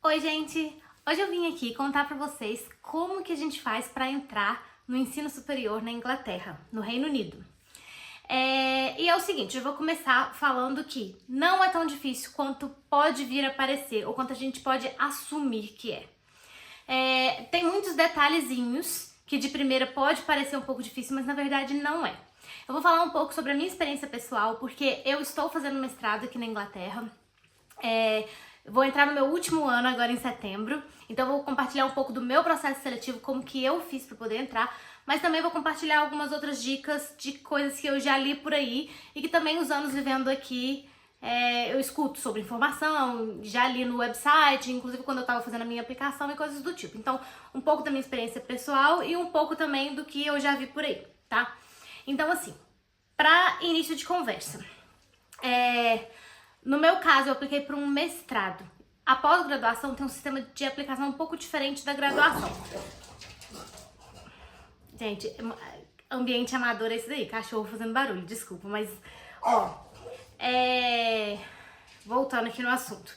Oi, gente! Hoje eu vim aqui contar pra vocês como que a gente faz para entrar no ensino superior na Inglaterra, no Reino Unido. E é o seguinte, eu vou começar falando que não é tão difícil quanto pode vir a parecer, ou quanto a gente pode assumir que é. Tem muitos detalhezinhos que de primeira pode parecer um pouco difícil, mas na verdade não é. Eu vou falar um pouco sobre a minha experiência pessoal, porque eu estou fazendo mestrado aqui na Inglaterra. Vou entrar no meu último ano agora em setembro, então eu vou compartilhar um pouco do meu processo seletivo, como que eu fiz para poder entrar, mas também vou compartilhar algumas outras dicas de coisas que eu já li por aí e que também os anos vivendo aqui eu escuto sobre informação, já li no website, inclusive quando eu estava fazendo a minha aplicação e coisas do tipo. Então, um pouco da minha experiência pessoal e um pouco também do que eu já vi por aí, tá? Então, assim, para início de conversa, no meu caso, eu apliquei para um mestrado. A pós-graduação tem um sistema de aplicação um pouco diferente da graduação. Gente, ambiente amador é isso daí, cachorro fazendo barulho, desculpa, mas, voltando aqui no assunto.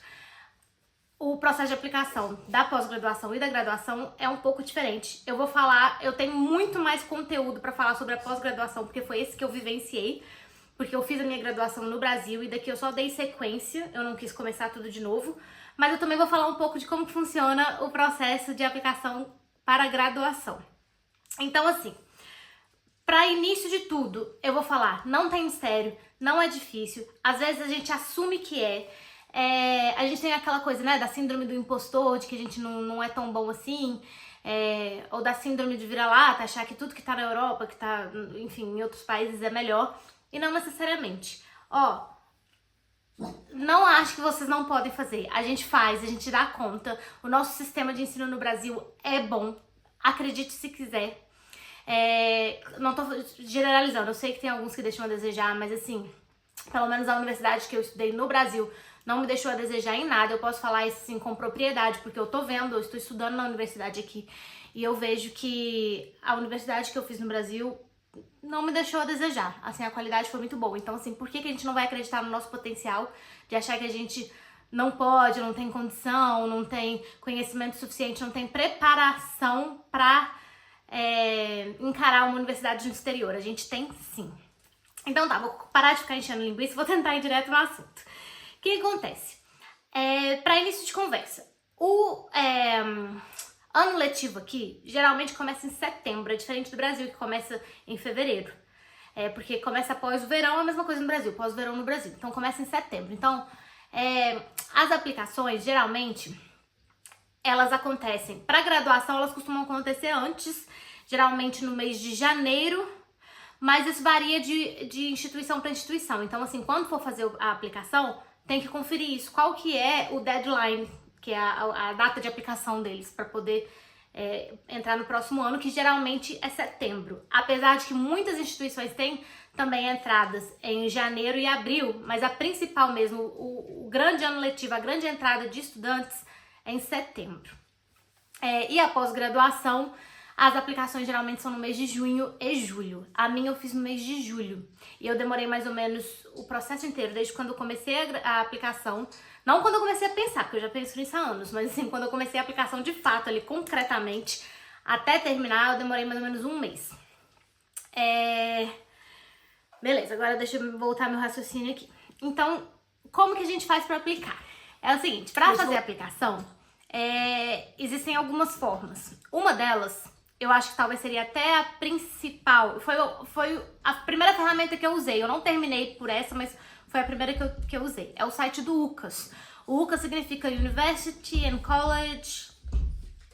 O processo de aplicação da pós-graduação e da graduação é um pouco diferente. Eu tenho muito mais conteúdo para falar sobre a pós-graduação, porque foi esse que eu vivenciei, porque eu fiz a minha graduação no Brasil e daqui eu só dei sequência, eu não quis começar tudo de novo, mas eu também vou falar um pouco de como funciona o processo de aplicação para a graduação. Então, assim, para início de tudo, eu vou falar, não tem mistério, não é difícil, às vezes a gente assume que a gente tem aquela coisa, né, da síndrome do impostor, de que a gente não é tão bom assim, ou da síndrome de vira-lata, achar que tudo que tá na Europa, que tá, enfim, em outros países é melhor, e não necessariamente. Não acho que vocês não podem fazer, a gente faz, a gente dá conta, o nosso sistema de ensino no Brasil é bom, acredite se quiser. Não tô generalizando, eu sei que tem alguns que deixam a desejar, mas assim, pelo menos a universidade que eu estudei no Brasil não me deixou a desejar em nada. Eu posso falar isso assim com propriedade, porque eu tô vendo, eu estou estudando na universidade aqui e eu vejo que a universidade que eu fiz no Brasil não me deixou a desejar. Assim, a qualidade foi muito boa. Então, assim, por que a gente não vai acreditar no nosso potencial de achar que a gente não pode, não tem condição, não tem conhecimento suficiente, não tem preparação pra encarar uma universidade no exterior? A gente tem sim. Então tá, vou parar de ficar enchendo linguiça e vou tentar ir direto no assunto. O que acontece? Para início de conversa, o ano letivo aqui geralmente começa em setembro, é diferente do Brasil que começa em fevereiro. Porque começa após o verão, é a mesma coisa no Brasil, pós o verão no Brasil. Então começa em setembro. Então, as aplicações geralmente elas acontecem, para graduação elas costumam acontecer antes, geralmente no mês de janeiro, mas isso varia de instituição para instituição. Então, assim, quando for fazer a aplicação, tem que conferir isso, qual que é o deadline, que é a data de aplicação deles, para poder entrar no próximo ano, que geralmente é setembro. Apesar de que muitas instituições têm também entradas em janeiro e abril, mas a principal mesmo, o grande ano letivo, a grande entrada de estudantes é em setembro. E a pós-graduação, as aplicações geralmente são no mês de junho e julho. A minha eu fiz no mês de julho. E eu demorei mais ou menos o processo inteiro, desde quando eu comecei a aplicação. Não quando eu comecei a pensar, porque eu já penso nisso há anos, mas assim, quando eu comecei a aplicação de fato, ali concretamente, até terminar, eu demorei mais ou menos um mês. Beleza, agora deixa eu voltar meu raciocínio aqui. Então, como que a gente faz para aplicar? É o seguinte, para fazer a aplicação, existem algumas formas. Uma delas, eu acho que talvez seria até a principal, foi a primeira ferramenta que eu usei. Eu não terminei por essa, mas foi a primeira que eu usei. É o site do UCAS. O UCAS significa University and College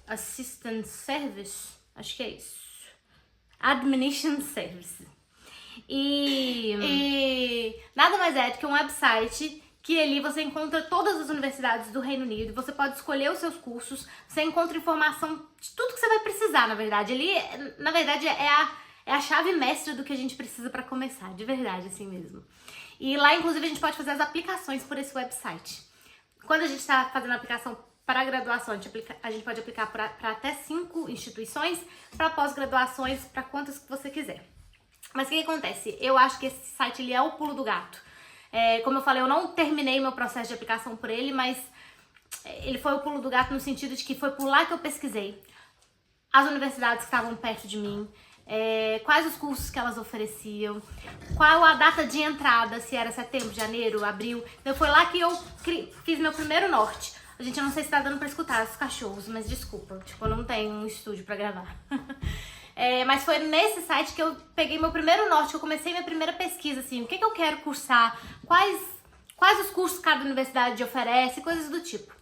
Assistance Service, acho que é isso. Admission Service. E nada mais é do que um website que ali você encontra todas as universidades do Reino Unido, você pode escolher os seus cursos, você encontra informação de tudo que você vai precisar, na verdade. Ali, na verdade, é a chave mestra do que a gente precisa para começar, de verdade, assim mesmo. E lá, inclusive, a gente pode fazer as aplicações por esse website. Quando a gente está fazendo a aplicação para a graduação, a gente pode aplicar para até 5 instituições, para pós-graduações, para quantas que você quiser. Mas o que acontece? Eu acho que esse site ele é o pulo do gato. Como eu falei, eu não terminei meu processo de aplicação por ele, mas ele foi o pulo do gato no sentido de que foi por lá que eu pesquisei as universidades que estavam perto de mim, quais os cursos que elas ofereciam, qual a data de entrada, se era setembro, janeiro, abril. Então foi lá que eu fiz meu primeiro norte. Gente, eu não sei se tá dando pra escutar os cachorros, mas desculpa, tipo, eu não tenho um estúdio pra gravar. Mas foi nesse site que eu peguei meu primeiro norte, que eu comecei minha primeira pesquisa, assim, o que eu quero cursar, quais os cursos cada universidade oferece, coisas do tipo.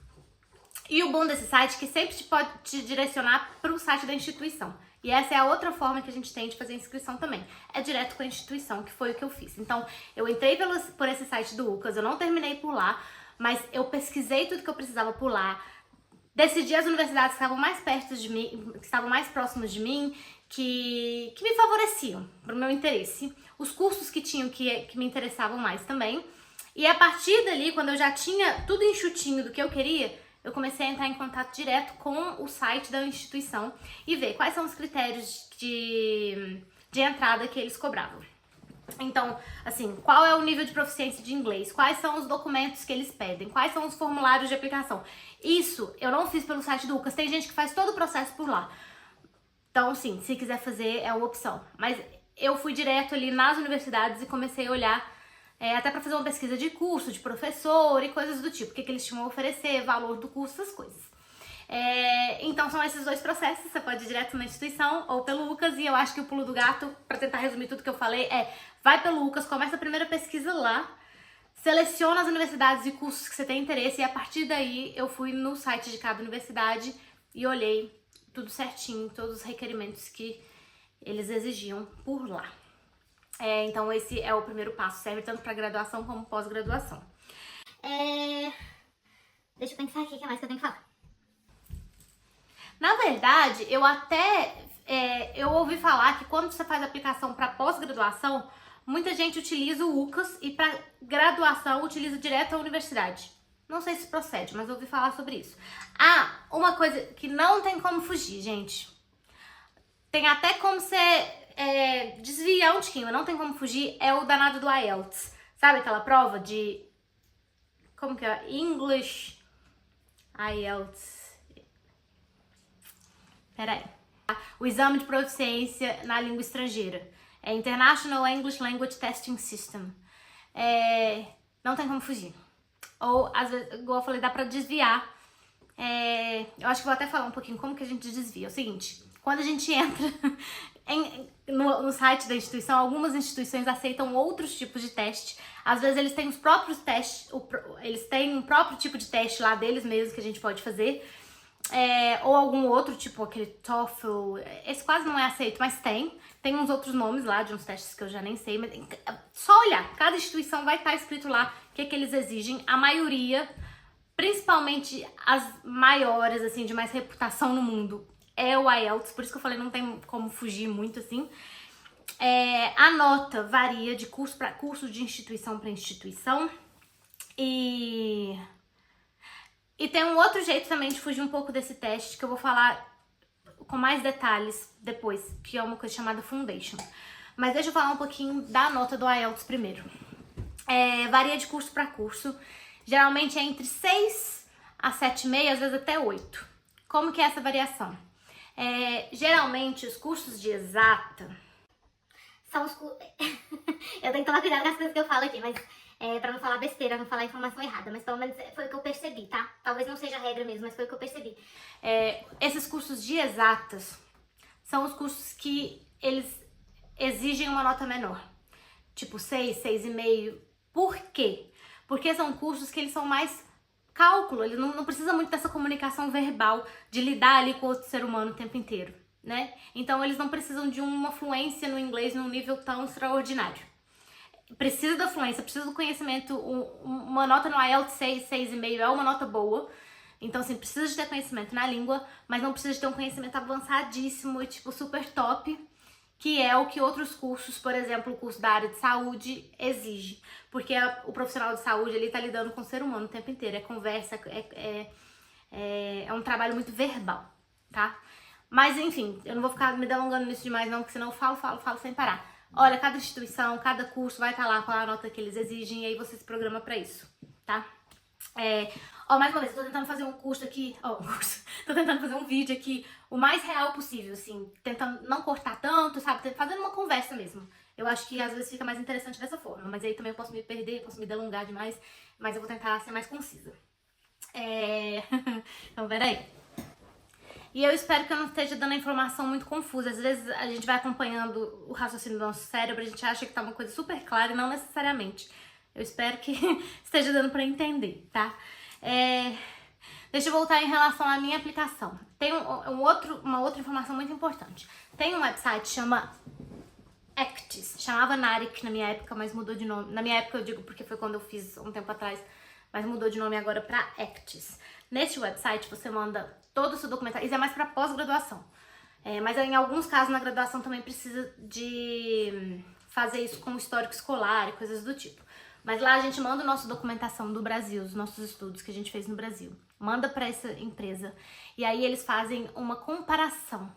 E o bom desse site é que sempre pode te direcionar para o site da instituição. E essa é a outra forma que a gente tem de fazer inscrição também. É direto com a instituição, que foi o que eu fiz. Então, eu entrei por esse site do UCAS, eu não terminei por lá, mas eu pesquisei tudo que eu precisava por lá, decidi as universidades que estavam mais perto de mim, que estavam mais próximas de mim, que me favoreciam para o meu interesse. Os cursos que tinham que me interessavam mais também. E a partir dali, quando eu já tinha tudo enxutinho do que eu queria, eu comecei a entrar em contato direto com o site da instituição e ver quais são os critérios de entrada que eles cobravam. Então, assim, qual é o nível de proficiência de inglês? Quais são os documentos que eles pedem? Quais são os formulários de aplicação? Isso eu não fiz pelo site do UCAS, tem gente que faz todo o processo por lá. Então, sim, se quiser fazer é uma opção. Mas eu fui direto ali nas universidades e comecei a olhar até para fazer uma pesquisa de curso, de professor e coisas do tipo, o que eles tinham a oferecer, valor do curso, essas coisas. Então são esses dois processos, você pode ir direto na instituição ou pelo UCAS, e eu acho que o pulo do gato, para tentar resumir tudo que eu falei, vai pelo UCAS, começa a primeira pesquisa lá, seleciona as universidades e cursos que você tem interesse, e a partir daí eu fui no site de cada universidade e olhei tudo certinho, todos os requerimentos que eles exigiam por lá. Então esse é o primeiro passo, serve tanto para graduação como pós-graduação. Deixa eu pensar aqui o que mais que eu tenho que falar. Na verdade, eu ouvi falar que quando você faz aplicação para pós-graduação, muita gente utiliza o UCAS e para graduação utiliza direto a universidade. Não sei se procede, mas eu ouvi falar sobre isso. Uma coisa que não tem como fugir, gente. Tem até como você desviar um tiquinho, mas não tem como fugir, é o danado do IELTS. Sabe aquela prova de... Como que é? English... IELTS... Peraí. O exame de proficiência na língua estrangeira. É International English Language Testing System. Não tem como fugir. Ou, às vezes, igual eu falei, dá pra desviar. Eu acho que vou até falar um pouquinho como que a gente desvia. É o seguinte, quando a gente entra no site da instituição, algumas instituições aceitam outros tipos de teste. Às vezes eles têm os próprios testes, eles têm um próprio tipo de teste lá deles mesmos que a gente pode fazer. Ou algum outro, tipo aquele TOEFL, esse quase não é aceito, mas tem uns outros nomes lá de uns testes que eu já nem sei, mas só olhar, cada instituição vai estar escrito lá o que eles exigem. A maioria, principalmente as maiores, assim, de mais reputação no mundo, é o IELTS, por isso que eu falei, não tem como fugir muito, assim. A nota varia de curso para curso, de instituição para instituição, e tem um outro jeito também de fugir um pouco desse teste, que eu vou falar com mais detalhes depois, que é uma coisa chamada Foundation. Mas deixa eu falar um pouquinho da nota do IELTS primeiro. Varia de curso para curso, geralmente é entre 6 a 7,5, às vezes até 8. Como que é essa variação? Geralmente os cursos de exata... São os cursos... Eu tenho que tomar cuidado com as coisas que eu falo aqui, mas... pra não falar besteira, não falar informação errada, mas pelo menos foi o que eu percebi, tá? Talvez não seja a regra mesmo, mas foi o que eu percebi. Esses cursos de exatas são os cursos que eles exigem uma nota menor. Tipo 6, 6,5. Por quê? Porque são cursos que eles são mais cálculo, ele não precisa muito dessa comunicação verbal, de lidar ali com o outro ser humano o tempo inteiro, né? Então eles não precisam de uma fluência no inglês num nível tão extraordinário. Precisa da fluência, precisa do conhecimento. Uma nota no IELTS 6, 6,5 é uma nota boa. Então, assim, precisa de ter conhecimento na língua, mas não precisa de ter um conhecimento avançadíssimo e, tipo, super top, que é o que outros cursos, por exemplo, o curso da área de saúde, exige. Porque o profissional de saúde, ele tá lidando com o ser humano o tempo inteiro. É conversa, é um trabalho muito verbal, tá? Mas, enfim, eu não vou ficar me delongando nisso demais não, porque senão eu falo sem parar. Olha, cada instituição, cada curso vai estar lá com a nota que eles exigem e aí você se programa pra isso, tá? Mais uma vez, eu tô tentando fazer um curso aqui, tô tentando fazer um vídeo aqui o mais real possível, assim, tentando não cortar tanto, sabe, fazendo uma conversa mesmo. Eu acho que às vezes fica mais interessante dessa forma, mas aí também eu posso me perder, posso me delongar demais, mas eu vou tentar ser mais concisa. Então, peraí. E eu espero que eu não esteja dando a informação muito confusa. Às vezes a gente vai acompanhando o raciocínio do nosso cérebro, a gente acha que tá uma coisa super clara e não necessariamente. Eu espero que esteja dando pra entender, tá? Deixa eu voltar em relação à minha aplicação. Tem uma outra informação muito importante. Tem um website que chama Actis. Chamava Narik na minha época, mas mudou de nome. Na minha época eu digo porque foi quando eu fiz um tempo atrás, mas mudou de nome agora pra Actis. Neste website você manda todo o seu documentário. Isso é mais pra pós-graduação. Mas em alguns casos na graduação também precisa de fazer isso com histórico escolar e coisas do tipo. Mas lá a gente manda a nossa documentação do Brasil, os nossos estudos que a gente fez no Brasil. Manda pra essa empresa. E aí eles fazem uma comparação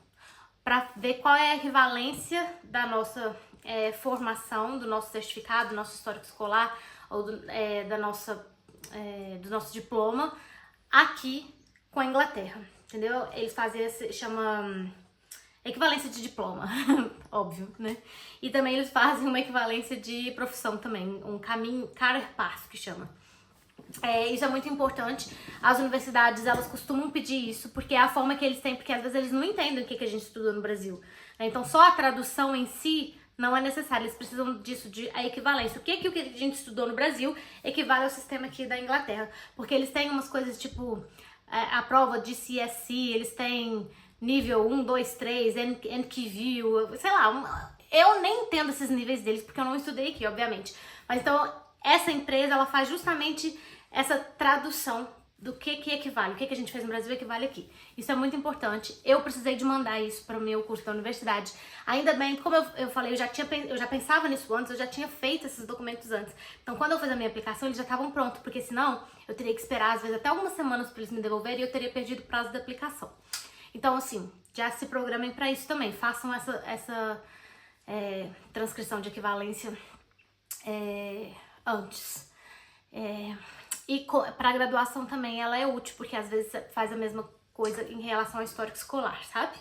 pra ver qual é a equivalência da nossa formação, do nosso certificado, do nosso histórico escolar ou do nosso diploma aqui com a Inglaterra, entendeu? Eles fazem chama equivalência de diploma, óbvio, né? E também eles fazem uma equivalência de profissão também, um caminho, career path que chama. Isso é muito importante. As universidades, elas costumam pedir isso, porque é a forma que eles têm, porque às vezes eles não entendem o que a gente estudou no Brasil, né? Então só a tradução em si não é necessária, eles precisam disso, a equivalência. O que a gente estudou no Brasil equivale ao sistema aqui da Inglaterra, porque eles têm umas coisas tipo a prova de CSC, eles têm nível 1, 2, 3, NQView, sei lá, eu nem entendo esses níveis deles, porque eu não estudei aqui, obviamente. Mas então, essa empresa, ela faz justamente essa tradução do que equivale, o que a gente fez no Brasil equivale aqui. Isso é muito importante. Eu precisei de mandar isso para o meu curso da universidade. Ainda bem, como eu falei, eu já pensava nisso antes, eu já tinha feito esses documentos antes. Então, quando eu fiz a minha aplicação, eles já estavam prontos, porque senão eu teria que esperar, às vezes, até algumas semanas para eles me devolverem e eu teria perdido o prazo da aplicação. Então, assim, já se programem para isso também. Façam essa transcrição de equivalência antes. E para graduação também ela é útil, porque às vezes faz a mesma coisa em relação ao histórico escolar, sabe?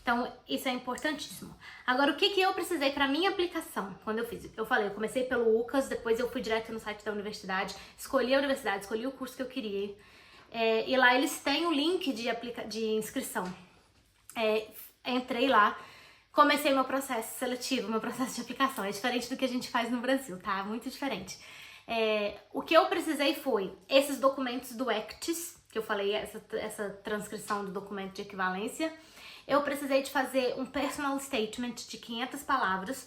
Então, isso é importantíssimo. Agora, o que eu precisei para minha aplicação? Quando eu fiz, eu falei, eu comecei pelo UCAS, depois eu fui direto no site da universidade, escolhi a universidade, escolhi o curso que eu queria. E lá eles têm o link de inscrição. Entrei lá, comecei meu processo seletivo, meu processo de aplicação. É diferente do que a gente faz no Brasil, tá? Muito diferente. O que eu precisei foi esses documentos do Actis, que eu falei, essa transcrição do documento de equivalência. Eu precisei de fazer um personal statement de 500 palavras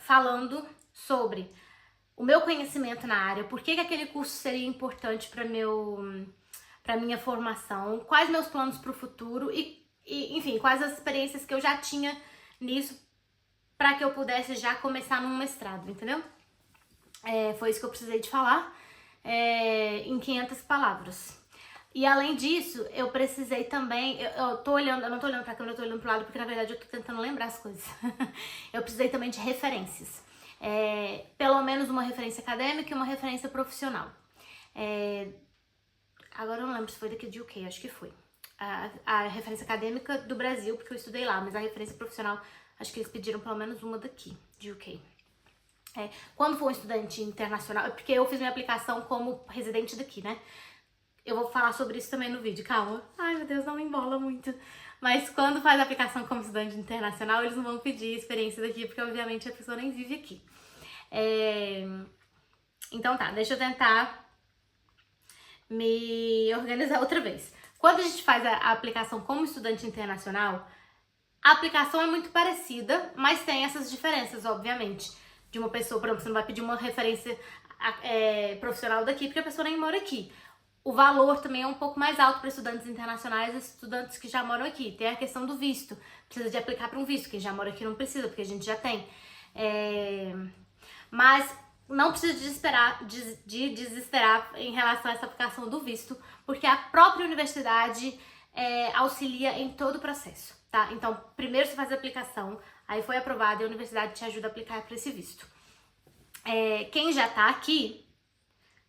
falando sobre o meu conhecimento na área, por que aquele curso seria importante para minha formação, quais meus planos para o futuro e, enfim, quais as experiências que eu já tinha nisso para que eu pudesse já começar num mestrado, entendeu? Foi isso que eu precisei de falar em 500 palavras. E além disso, eu precisei também, eu não tô olhando pra câmera, eu tô olhando pro lado porque na verdade eu tô tentando lembrar as coisas. Eu precisei também de referências. Pelo menos uma referência acadêmica e uma referência profissional. Agora eu não lembro se foi daqui de UK, acho que foi. A referência acadêmica do Brasil, porque eu estudei lá, mas a referência profissional, acho que eles pediram pelo menos uma daqui, de UK. Quando for um estudante internacional, porque eu fiz minha aplicação como residente daqui, né? Eu vou falar sobre isso também no vídeo, calma. Ai, meu Deus, não me embola muito. Mas quando faz a aplicação como estudante internacional, eles não vão pedir experiência daqui, porque obviamente a pessoa nem vive aqui. Então tá, deixa eu tentar me organizar outra vez. Quando a gente faz a aplicação como estudante internacional, a aplicação é muito parecida, mas tem essas diferenças, obviamente. De uma pessoa, por exemplo, você não vai pedir uma referência profissional daqui, porque a pessoa nem mora aqui. O valor também é um pouco mais alto para estudantes internacionais e estudantes que já moram aqui. Tem a questão do visto. Precisa de aplicar para um visto. Quem já mora aqui não precisa, porque a gente já tem. Mas não precisa desesperar em relação a essa aplicação do visto, porque a própria universidade auxilia em todo o processo, tá? Então, primeiro você faz a aplicação, aí foi aprovado e a universidade te ajuda a aplicar para esse visto. Quem já tá aqui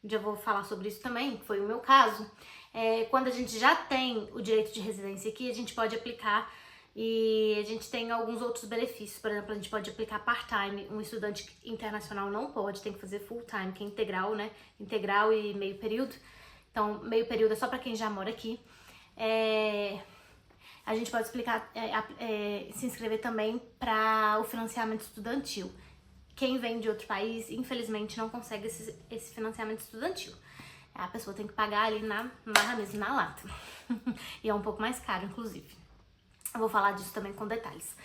já vou falar sobre isso também, que foi o meu caso. Quando a gente já tem o direito de residência aqui, a gente pode aplicar e a gente tem alguns outros benefícios. Por exemplo, a gente pode aplicar part-time, um estudante internacional não pode, tem que fazer full-time, que é integral, né? Integral e meio período. Então, meio período é só para quem já mora aqui. A gente pode se inscrever também para o financiamento estudantil. Quem vem de outro país, infelizmente, não consegue esse financiamento estudantil. A pessoa tem que pagar ali na marra mesmo, na lata. E é um pouco mais caro, inclusive. Eu vou falar disso também com detalhes.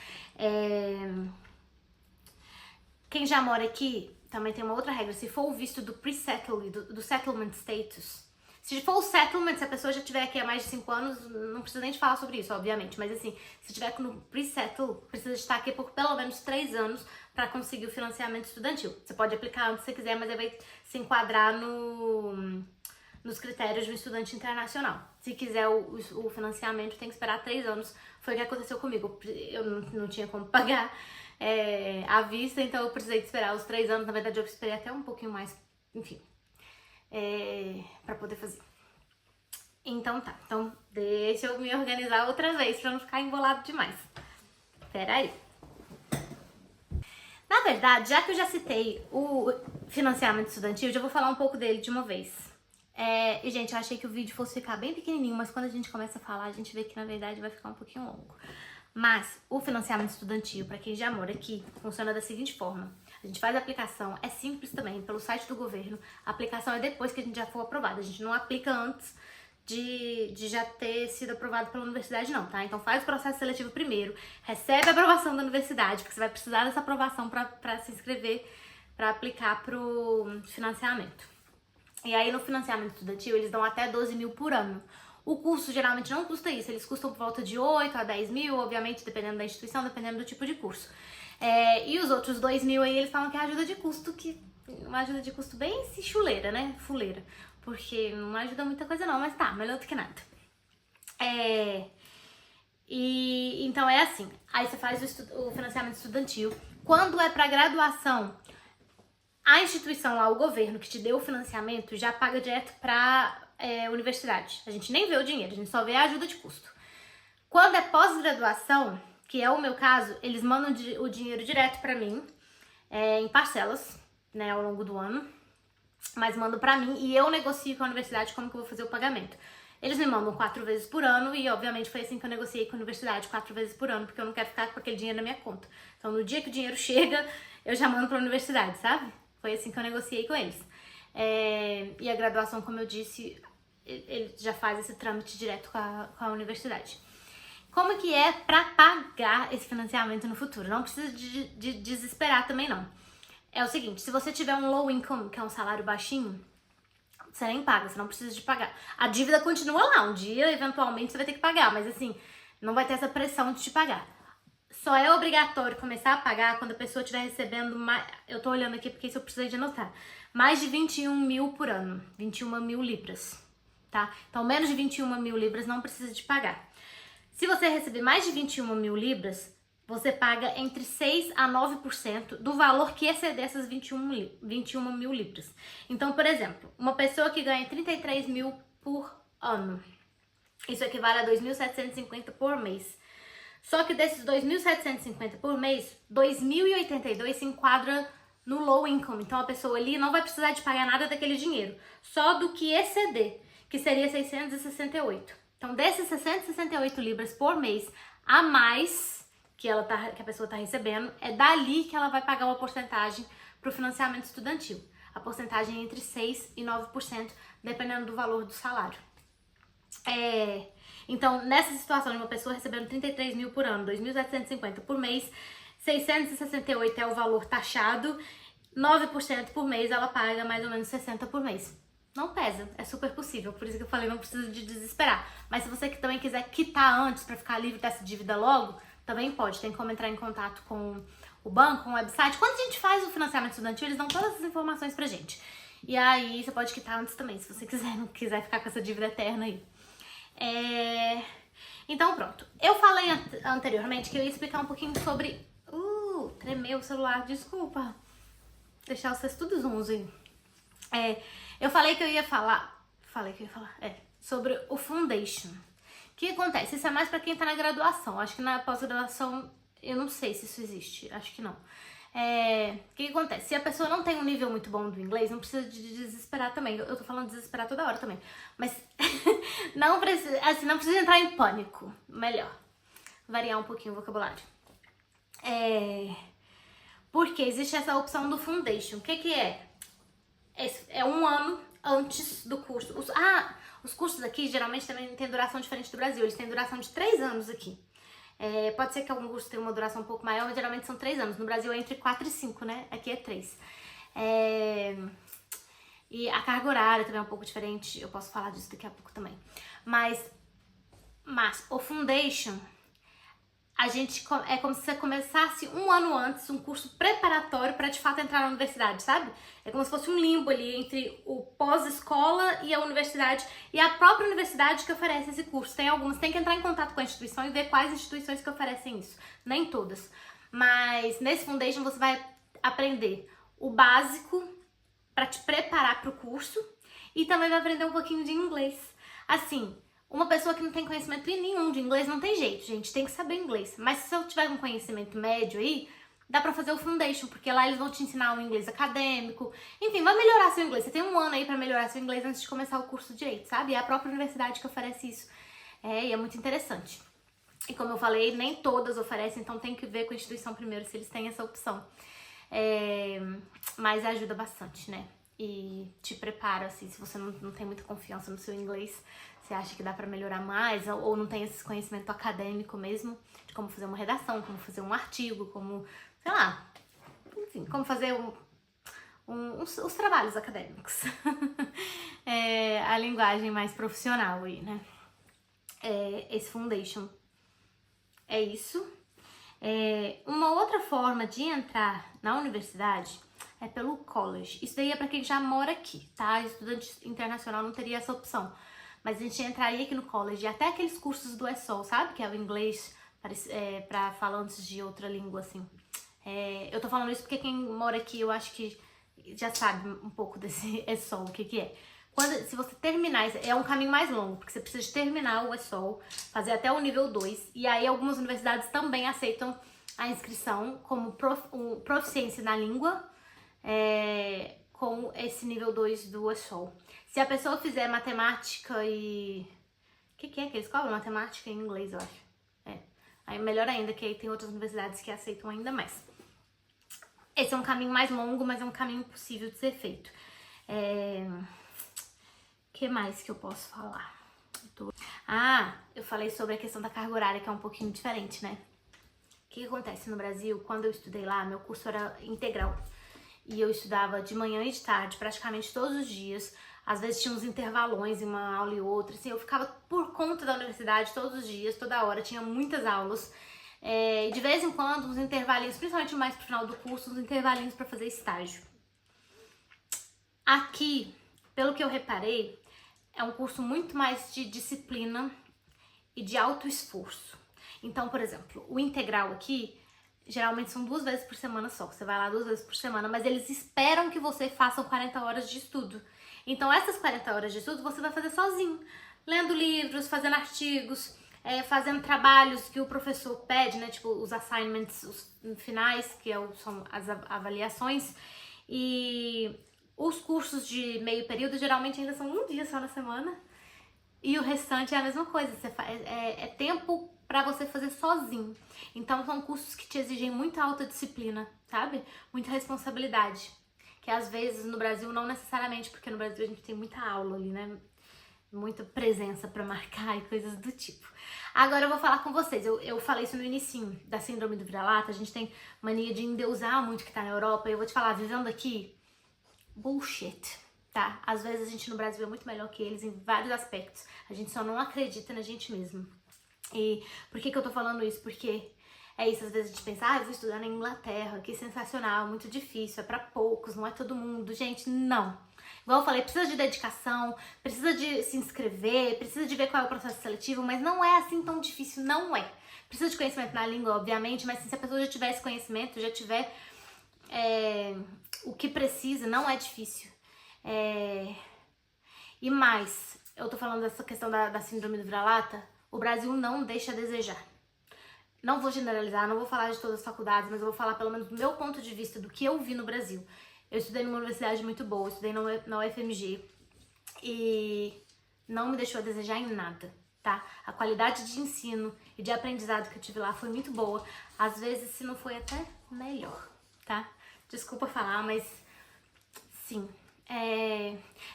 Quem já mora aqui, também tem uma outra regra. Se for o visto do pre-settle, do settlement status. Se for o settlement, se a pessoa já estiver aqui há mais de 5 anos, não precisa nem de falar sobre isso, obviamente. Mas assim, se estiver no pre-settle, precisa estar aqui por pelo menos 3 anos para conseguir o financiamento estudantil. Você pode aplicar onde você quiser, mas aí vai se enquadrar nos critérios de um estudante internacional. Se quiser o financiamento, tem que esperar 3 anos. Foi o que aconteceu comigo. Eu não tinha como pagar à vista, então eu precisei de esperar os 3 anos. Na verdade, eu esperei até um pouquinho mais, enfim, pra poder fazer. Então tá. Então deixa eu me organizar outra vez pra não ficar embolado demais. Pera aí. Na verdade, já que eu já citei o financiamento estudantil, eu já vou falar um pouco dele de uma vez. E, gente, eu achei que o vídeo fosse ficar bem pequenininho, mas quando a gente começa a falar, a gente vê que, na verdade, vai ficar um pouquinho longo. Mas o financiamento estudantil, para quem já mora aqui, funciona da seguinte forma. A gente faz a aplicação, é simples também, pelo site do governo. A aplicação é depois que a gente já for aprovado. A gente não aplica antes de já ter sido aprovado pela universidade, não, tá? Então faz o processo seletivo primeiro, recebe a aprovação da universidade, porque você vai precisar dessa aprovação para se inscrever, para aplicar pro financiamento. E aí no financiamento estudantil eles dão até 12 mil por ano. O curso geralmente não custa isso, eles custam por volta de 8 a 10 mil, obviamente dependendo da instituição, dependendo do tipo de curso. E os outros 2 mil aí eles falam que é ajuda de custo, que uma ajuda de custo bem chuleira, né? Fuleira. Porque não ajuda muita coisa não, mas tá, melhor do que nada. Então é assim, aí você faz o financiamento estudantil. Quando é pra graduação, a instituição lá, o governo que te deu o financiamento, já paga direto pra universidade. A gente nem vê o dinheiro, a gente só vê a ajuda de custo. Quando é pós-graduação, que é o meu caso, eles mandam o dinheiro direto pra mim, em parcelas, né, ao longo do ano. Mas mandam pra mim e eu negocio com a universidade como que eu vou fazer o pagamento. Eles me mandam 4 vezes por ano e, obviamente, foi assim que eu negociei com a universidade, 4 vezes por ano, porque eu não quero ficar com aquele dinheiro na minha conta. Então, no dia que o dinheiro chega, eu já mando pra universidade, sabe? Foi assim que eu negociei com eles. E a graduação, como eu disse, ele já faz esse trâmite direto com a universidade. Como que é pra pagar esse financiamento no futuro? Não precisa de desesperar também, não. É o seguinte, se você tiver um low income, que é um salário baixinho, você nem paga, você não precisa de pagar. A dívida continua lá, um dia, eventualmente, você vai ter que pagar, mas assim, não vai ter essa pressão de te pagar. Só é obrigatório começar a pagar quando a pessoa estiver recebendo mais, eu tô olhando aqui porque isso eu precisei de anotar, mais de 21 mil por ano, 21 mil libras, tá? Então, menos de 21 mil libras não precisa de pagar. Se você receber mais de 21 mil libras, você paga entre 6% a 9% do valor que exceder essas 21 mil libras. Então, por exemplo, uma pessoa que ganha 33 mil por ano, isso equivale a 2.750 por mês. Só que desses 2.750 por mês, 2.082 se enquadra no low income. Então, a pessoa ali não vai precisar de pagar nada daquele dinheiro, só do que exceder, que seria 668. Então, desses 668 libras por mês a mais que a pessoa está recebendo, é dali que ela vai pagar uma porcentagem para o financiamento estudantil. A porcentagem é entre 6% e 9%, dependendo do valor do salário. Então, nessa situação de uma pessoa recebendo 33 mil por ano, 2.750 por mês, 668 é o valor taxado, 9% por mês, ela paga mais ou menos 60 por mês. Não pesa, é super possível, por isso que eu falei, não precisa de desesperar. Mas se você também quiser quitar antes para ficar livre dessa dívida logo, também pode, tem como entrar em contato com o banco, com o website. Quando a gente faz o financiamento estudantil, eles dão todas as informações pra gente. E aí você pode quitar antes também, se você quiser, não quiser ficar com essa dívida eterna aí. Então pronto, eu falei anteriormente que eu ia explicar um pouquinho sobre... tremeu o celular, desculpa. Deixar vocês tudo zonzo aí. Eu falei que eu ia falar. Sobre o Foundation. O que acontece? Isso é mais pra quem tá na graduação. Acho que na pós-graduação, eu não sei se isso existe. Acho que não. O que acontece? Se a pessoa não tem um nível muito bom do inglês, não precisa de desesperar também. Eu tô falando desesperar toda hora também. Mas não precisa, assim, não precisa entrar em pânico. Melhor. Variar um pouquinho o vocabulário. Porque existe essa opção do Foundation. O que é? É um ano antes do curso. Os cursos aqui geralmente também têm duração diferente do Brasil. Eles têm duração de 3 anos aqui. Pode ser que algum curso tenha uma duração um pouco maior, mas geralmente são 3 anos. No Brasil é entre 4 e 5, né? Aqui é 3. E a carga horária também é um pouco diferente. Eu posso falar disso daqui a pouco também. Mas o Foundation, é como se você começasse um ano antes um curso preparatório para de fato entrar na universidade, sabe? É como se fosse um limbo ali entre o pós-escola e a universidade, e a própria universidade que oferece esse curso. Tem algumas, tem que entrar em contato com a instituição e ver quais instituições que oferecem isso. Nem todas. Mas nesse Foundation você vai aprender o básico para te preparar para o curso e também vai aprender um pouquinho de inglês. Assim, uma pessoa que não tem conhecimento nenhum de inglês não tem jeito, gente, tem que saber inglês. Mas se eu tiver um conhecimento médio aí, dá pra fazer o Foundation, porque lá eles vão te ensinar um inglês acadêmico. Enfim, vai melhorar seu inglês. Você tem um ano aí pra melhorar seu inglês antes de começar o curso direito, sabe? É a própria universidade que oferece isso. E é muito interessante. E como eu falei, nem todas oferecem, então tem que ver com a instituição primeiro se eles têm essa opção. Mas ajuda bastante, né? E te prepara, assim, se você não tem muita confiança no seu inglês, você acha que dá pra melhorar mais, ou não tem esse conhecimento acadêmico mesmo, de como fazer uma redação, como fazer um artigo, como, sei lá, enfim, como fazer os trabalhos acadêmicos. A linguagem mais profissional aí, né? Esse Foundation é isso. Uma outra forma de entrar na universidade é pelo college. Isso daí é pra quem já mora aqui, tá? Estudante internacional não teria essa opção. Mas a gente entraria aqui no college, até aqueles cursos do ESOL, sabe? Que é o inglês para falantes de outra língua, assim. Eu tô falando isso porque quem mora aqui, eu acho que já sabe um pouco desse ESOL, o que é. Se você terminar, é um caminho mais longo, porque você precisa de terminar o ESOL, fazer até o nível 2, e aí algumas universidades também aceitam a inscrição como proficiência na língua, com esse nível 2 do ESOL. Se a pessoa fizer matemática e... O que é que eles cobram? Matemática e inglês, eu acho. Aí melhor ainda, que aí tem outras universidades que aceitam ainda mais. Esse é um caminho mais longo, mas é um caminho possível de ser feito. Que mais que eu posso falar? Eu falei sobre a questão da carga horária, que é um pouquinho diferente, né? O que acontece no Brasil? Quando eu estudei lá, meu curso era integral. E eu estudava de manhã e de tarde, praticamente todos os dias. Às vezes tinha uns intervalões em uma aula e outra. Assim, eu ficava por conta da universidade todos os dias, toda hora. Tinha muitas aulas. De vez em quando, uns intervalinhos, principalmente mais pro final do curso, uns intervalinhos para fazer estágio. Aqui, pelo que eu reparei, é um curso muito mais de disciplina e de alto esforço. Então, por exemplo, o integral aqui, geralmente são 2 vezes por semana só. Você vai lá 2 vezes por semana, mas eles esperam que você faça 40 horas de estudo. Então, essas 40 horas de estudo você vai fazer sozinho. Lendo livros, fazendo artigos, fazendo trabalhos que o professor pede, né? Tipo, os assignments os finais, que são as avaliações. E os cursos de meio período geralmente ainda são 1 dia só na semana. E o restante é a mesma coisa. É tempo pra você fazer sozinho. Então são cursos que te exigem muita autodisciplina, sabe? Muita responsabilidade. Que às vezes no Brasil não necessariamente, porque no Brasil a gente tem muita aula ali, né? Muita presença pra marcar e coisas do tipo. Agora eu vou falar com vocês. Eu falei isso no inicinho da síndrome do vira-lata. A gente tem mania de endeusar muito que tá na Europa. E eu vou te falar, vivendo aqui, bullshit, tá? Às vezes a gente no Brasil é muito melhor que eles em vários aspectos. A gente só não acredita na gente mesmo. E por que eu tô falando isso? Porque é isso, às vezes a gente pensa, eu vou estudar na Inglaterra, que sensacional, muito difícil, é pra poucos, não é todo mundo. Gente, não. Igual eu falei, precisa de dedicação, precisa de se inscrever, precisa de ver qual é o processo seletivo, mas não é assim tão difícil, não é. Precisa de conhecimento na língua, obviamente, mas se a pessoa já tiver esse conhecimento, já tiver o que precisa, não é difícil. E mais, eu tô falando dessa questão da síndrome do vira-lata, o Brasil não deixa a desejar. Não vou generalizar, não vou falar de todas as faculdades, mas eu vou falar pelo menos do meu ponto de vista, do que eu vi no Brasil. Eu estudei numa universidade muito boa, estudei na UFMG e não me deixou a desejar em nada, tá? A qualidade de ensino e de aprendizado que eu tive lá foi muito boa. Às vezes, se não foi até melhor, tá? Desculpa falar, mas sim.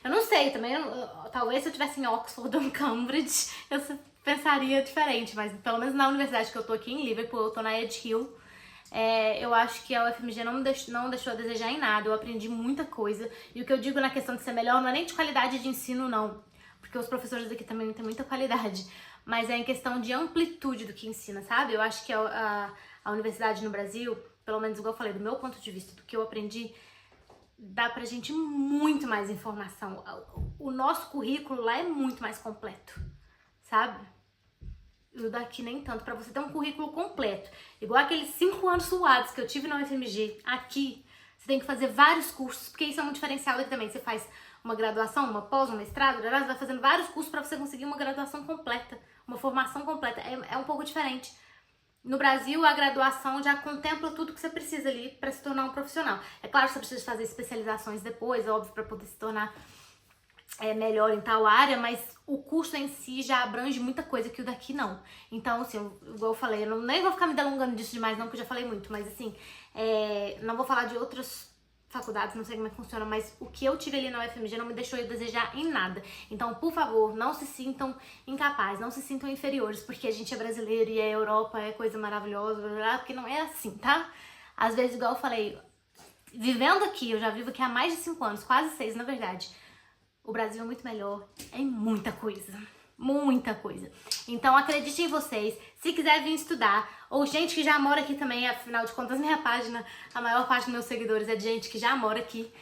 Eu não sei também, talvez se eu tivesse em Oxford ou em Cambridge, eu pensaria diferente, mas pelo menos na universidade que eu tô aqui em Liverpool, eu tô na Edge Hill, eu acho que a UFMG não deixou a desejar em nada, eu aprendi muita coisa, e o que eu digo na questão de ser melhor não é nem de qualidade de ensino não, porque os professores daqui também têm muita qualidade, mas é em questão de amplitude do que ensina, sabe? Eu acho que a universidade no Brasil, pelo menos igual eu falei, do meu ponto de vista, do que eu aprendi, dá pra gente muito mais informação. O nosso currículo lá é muito mais completo, sabe? O daqui nem tanto. Pra você ter um currículo completo, igual aqueles 5 anos suados que eu tive na UFMG, aqui você tem que fazer vários cursos, porque isso é um diferencial aqui também. Você faz uma graduação, uma pós, um mestrado, você vai fazendo vários cursos pra você conseguir uma graduação completa, uma formação completa. É um pouco diferente. No Brasil, a graduação já contempla tudo que você precisa ali para se tornar um profissional. É claro que você precisa fazer especializações depois, óbvio, para poder se tornar melhor em tal área, mas o curso em si já abrange muita coisa que o daqui não. Então, assim, igual eu falei, eu nem vou ficar me delongando disso demais não, porque eu já falei muito, mas assim, não vou falar de outras faculdades, não sei como é que funciona, mas o que eu tive ali na UFMG não me deixou eu desejar em nada. Então, por favor, não se sintam incapazes, não se sintam inferiores, porque a gente é brasileiro e a Europa é coisa maravilhosa, porque não é assim, tá? Às vezes, igual eu falei, vivendo aqui, eu já vivo aqui há mais de 5 anos, quase 6 na verdade, o Brasil é muito melhor em muita coisa. Muita coisa. Então acredite em vocês. Se quiser vir estudar, ou gente que já mora aqui também, afinal de contas minha página, a maior parte dos meus seguidores é de gente que já mora aqui.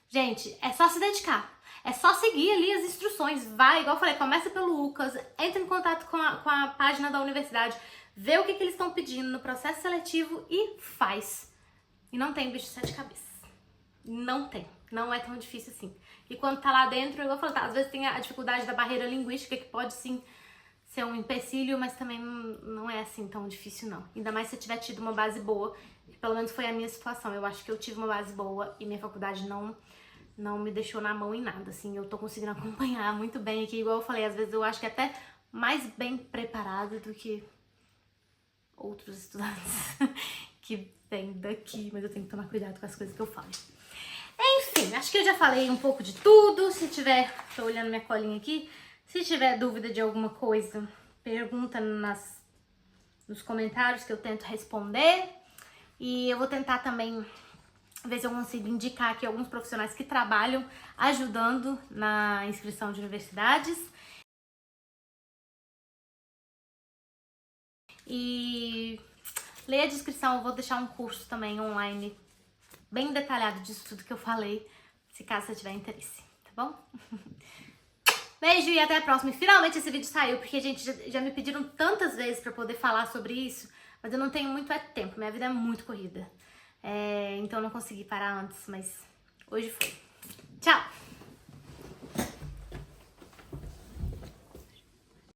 Gente, é só se dedicar. É só seguir ali as instruções. Vai, igual eu falei, começa pelo Lucas, entra em contato com a página da universidade, vê o que eles estão pedindo no processo seletivo e faz. E não tem bicho de 7 cabeças. Não tem. Não é tão difícil assim. E quando tá lá dentro, eu vou falar, tá, às vezes tem a dificuldade da barreira linguística, que pode sim ser um empecilho, mas também não é assim tão difícil não. Ainda mais se eu tiver tido uma base boa, que pelo menos foi a minha situação. Eu acho que eu tive uma base boa e minha faculdade não me deixou na mão em nada, assim. Eu tô conseguindo acompanhar muito bem aqui, igual eu falei, às vezes eu acho que até mais bem preparada do que outros estudantes que vêm daqui, mas eu tenho que tomar cuidado com as coisas que eu falo. Enfim, acho que eu já falei um pouco de tudo. Se tiver, tô olhando minha colinha aqui, se tiver dúvida de alguma coisa, pergunta nos comentários que eu tento responder. E eu vou tentar também ver se eu consigo indicar aqui alguns profissionais que trabalham ajudando na inscrição de universidades. E leia a descrição, eu vou deixar um curso também online bem detalhado disso tudo que eu falei, se caso você tiver interesse, tá bom? Beijo e até a próxima. E finalmente esse vídeo saiu, porque, gente, já me pediram tantas vezes pra poder falar sobre isso, mas eu não tenho muito tempo, minha vida é muito corrida. Então eu não consegui parar antes, mas hoje foi. Tchau!